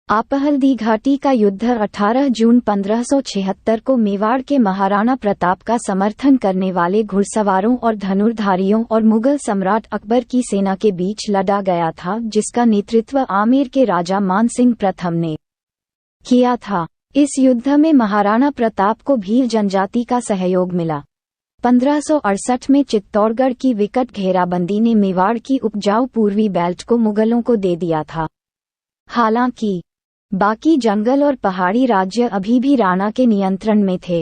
आपहल्दी घाटी का युद्ध 18 जून 1576 को मेवाड़ के महाराणा प्रताप का समर्थन करने वाले घुड़सवारों और धनुर्धारियों और मुगल सम्राट अकबर की सेना के बीच लड़ा गया था, जिसका नेतृत्व आमेर के राजा मानसिंह प्रथम ने किया था। इस युद्ध में महाराणा प्रताप को भील जनजाति का सहयोग मिला। 1568 में चित्तौड़गढ़ की विकट घेराबंदी ने मेवाड़ की उपजाऊ पूर्वी बेल्ट को मुगलों को दे दिया था। हालांकि बाकी जंगल और पहाड़ी राज्य अभी भी राणा के नियंत्रण में थे।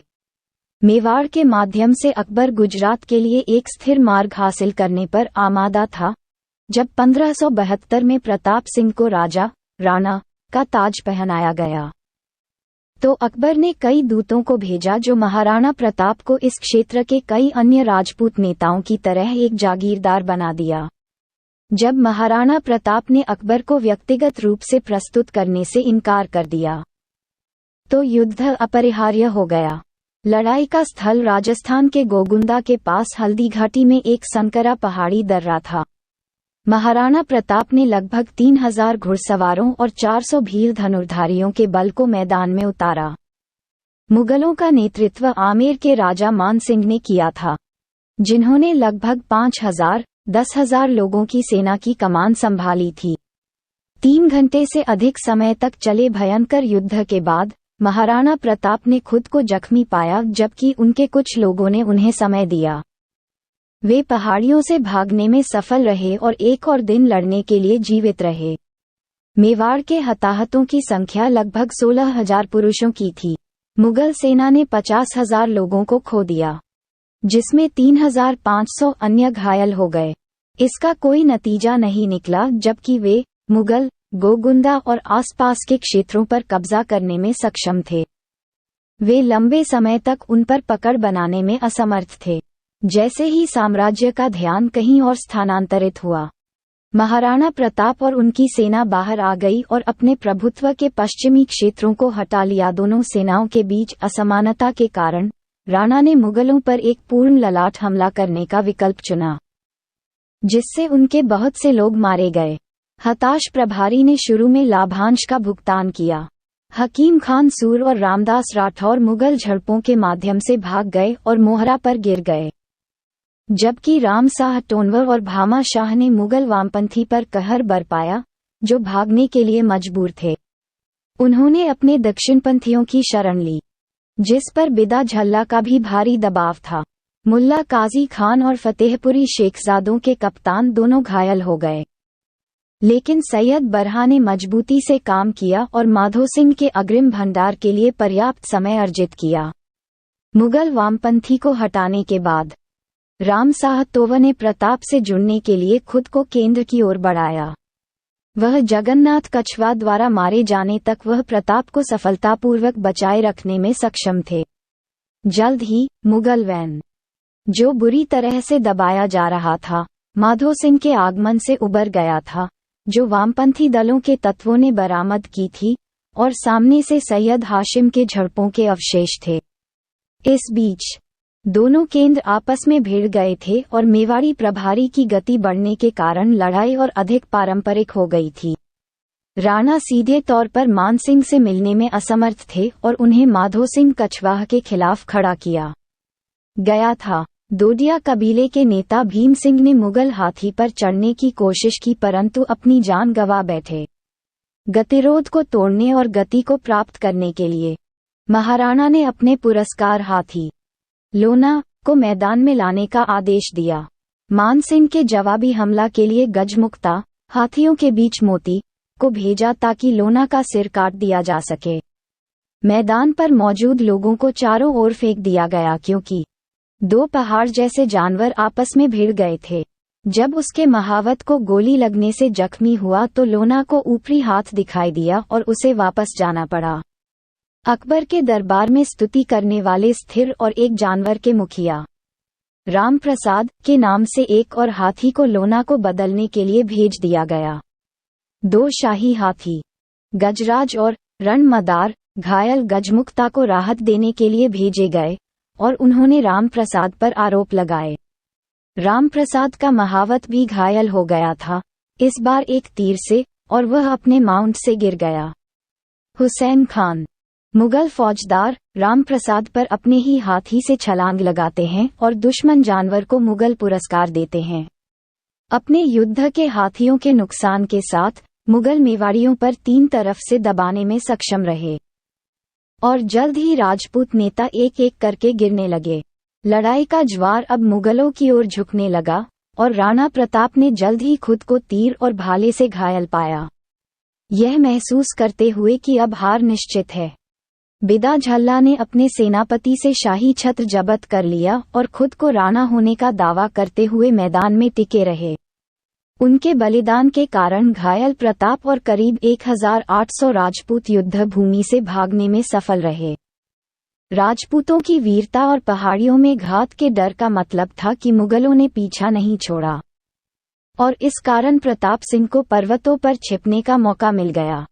मेवाड़ के माध्यम से अकबर गुजरात के लिए एक स्थिर मार्ग हासिल करने पर आमादा था। जब 1572 में प्रताप सिंह को राजा राणा का ताज पहनाया गया, तो अकबर ने कई दूतों को भेजा जो महाराणा प्रताप को इस क्षेत्र के कई अन्य राजपूत नेताओं की तरह एक जागीरदार बना दिया। जब महाराणा प्रताप ने अकबर को व्यक्तिगत रूप से प्रस्तुत करने से इनकार कर दिया, तो युद्ध अपरिहार्य हो गया। लड़ाई का स्थल राजस्थान के गोगुंदा के पास हल्दी घाटी में एक संकरा पहाड़ी दर्रा था। महाराणा प्रताप ने लगभग 3000 घुड़सवारों और 400 भील धनुर्धारियों के बल को मैदान में उतारा। मुगलों का नेतृत्व आमेर के राजा मानसिंह ने किया था, जिन्होंने लगभग 5000-10,000 लोगों की सेना की कमान संभाली थी। 3 घंटे से अधिक समय तक चले भयंकर युद्ध के बाद महाराणा प्रताप ने खुद को जख्मी पाया, जबकि उनके कुछ लोगों ने उन्हें समय दिया। वे पहाड़ियों से भागने में सफल रहे और एक और दिन लड़ने के लिए जीवित रहे। मेवाड़ के हताहतों की संख्या लगभग 16,000 पुरुषों की थी। मुगल सेना ने 50,000 लोगों को खो दिया, जिसमें 3,500 अन्य घायल हो गए। इसका कोई नतीजा नहीं निकला, जबकि वे मुगल गोगुंदा और आसपास के क्षेत्रों पर कब्जा करने में सक्षम थे। वे लंबे समय तक उन पर पकड़ बनाने में असमर्थ थे। जैसे ही साम्राज्य का ध्यान कहीं और स्थानांतरित हुआ, महाराणा प्रताप और उनकी सेना बाहर आ गई और अपने प्रभुत्व के पश्चिमी क्षेत्रों को हटा लिया। दोनों सेनाओं के बीच असमानता के कारण राणा ने मुगलों पर एक पूर्ण ललाट हमला करने का विकल्प चुना, जिससे उनके बहुत से लोग मारे गए। हताश प्रभारी ने शुरू में लाभांश का भुगतान किया। हकीम खान सूर और रामदास राठौर मुगल झड़पों के माध्यम से भाग गए और मोहरा पर गिर गए, जबकि राम शाह टोनवर और भामा शाह ने मुगल वामपंथी पर कहर बरपाया, जो भागने के लिए मजबूर थे। उन्होंने अपने दक्षिणपंथियों की शरण ली, जिस पर बिदा झल्ला का भी भारी दबाव था। मुल्ला काजी खान और फतेहपुरी शेखजादों के कप्तान दोनों घायल हो गए, लेकिन सैयद बरहा ने मजबूती से काम किया और माधो सिंह के अग्रिम भंडार के लिए पर्याप्त समय अर्जित किया। मुगल वामपंथी को हटाने के बाद राम शाह तोव ने प्रताप से जुड़ने के लिए खुद को केंद्र की ओर बढ़ाया। वह जगन्नाथ कछवा द्वारा मारे जाने तक वह प्रताप को सफलतापूर्वक बचाए रखने में सक्षम थे। जल्द ही मुगल वैन, जो बुरी तरह से दबाया जा रहा था, माधो सिंह के आगमन से उबर गया था, जो वामपंथी दलों के तत्वों ने बरामद की थी, और सामने से सैयद हाशिम के झड़पों के अवशेष थे। इस बीच दोनों केंद्र आपस में भिड़ गए थे और मेवाड़ी प्रभारी की गति बढ़ने के कारण लड़ाई और अधिक पारंपरिक हो गई थी। राणा सीधे तौर पर मानसिंह से मिलने में असमर्थ थे और उन्हें माधो सिंह कछवाह के खिलाफ खड़ा किया गया था। दोडिया कबीले के नेता भीम सिंह ने मुगल हाथी पर चढ़ने की कोशिश की, परंतु अपनी जान गंवा बैठे। गतिरोध को तोड़ने और गति को प्राप्त करने के लिए महाराणा ने अपने पुरस्कार हाथी लोना को मैदान में लाने का आदेश दिया। मानसिंह के जवाबी हमला के लिए गजमुक्ता हाथियों के बीच मोती को भेजा, ताकि लोना का सिर काट दिया जा सके। मैदान पर मौजूद लोगों को चारों ओर फेंक दिया गया, क्योंकि 2 पहाड़ जैसे जानवर आपस में भिड़ गए थे। जब उसके महावत को गोली लगने से जख्मी हुआ तो लोना को ऊपरी हाथ दिखाई दिया और उसे वापस जाना पड़ा। अकबर के दरबार में स्तुति करने वाले स्थिर और एक जानवर के मुखिया राम प्रसाद के नाम से एक और हाथी को लोना को बदलने के लिए भेज दिया गया। 2 शाही हाथी गजराज और रणमदार घायल गजमुक्ता को राहत देने के लिए भेजे गए और उन्होंने राम प्रसाद पर आरोप लगाए। राम प्रसाद का महावत भी घायल हो गया था, इस बार एक तीर से, और वह अपने माउंट से गिर गया। हुसैन खान। मुगल फौजदार रामप्रसाद पर अपने ही हाथी से छलांग लगाते हैं और दुश्मन जानवर को मुगल पुरस्कार देते हैं। अपने युद्ध के हाथियों के नुकसान के साथ मुगल मेवाड़ियों पर 3 तरफ से दबाने में सक्षम रहे और जल्द ही राजपूत नेता एक एक करके गिरने लगे। लड़ाई का ज्वार अब मुगलों की ओर झुकने लगा और राणा प्रताप ने जल्द ही खुद को तीर और भाले से घायल पाया, यह महसूस करते हुए कि अब हार निश्चित है। बिदा झल्ला ने अपने सेनापति से शाही छत्र जब्त कर लिया और खुद को राणा होने का दावा करते हुए मैदान में टिके रहे। उनके बलिदान के कारण घायल प्रताप और करीब 1800 राजपूत युद्ध भूमि से भागने में सफल रहे। राजपूतों की वीरता और पहाड़ियों में घात के डर का मतलब था कि मुगलों ने पीछा नहीं छोड़ा और इस कारण प्रताप सिंह को पर्वतों पर छिपने का मौका मिल गया।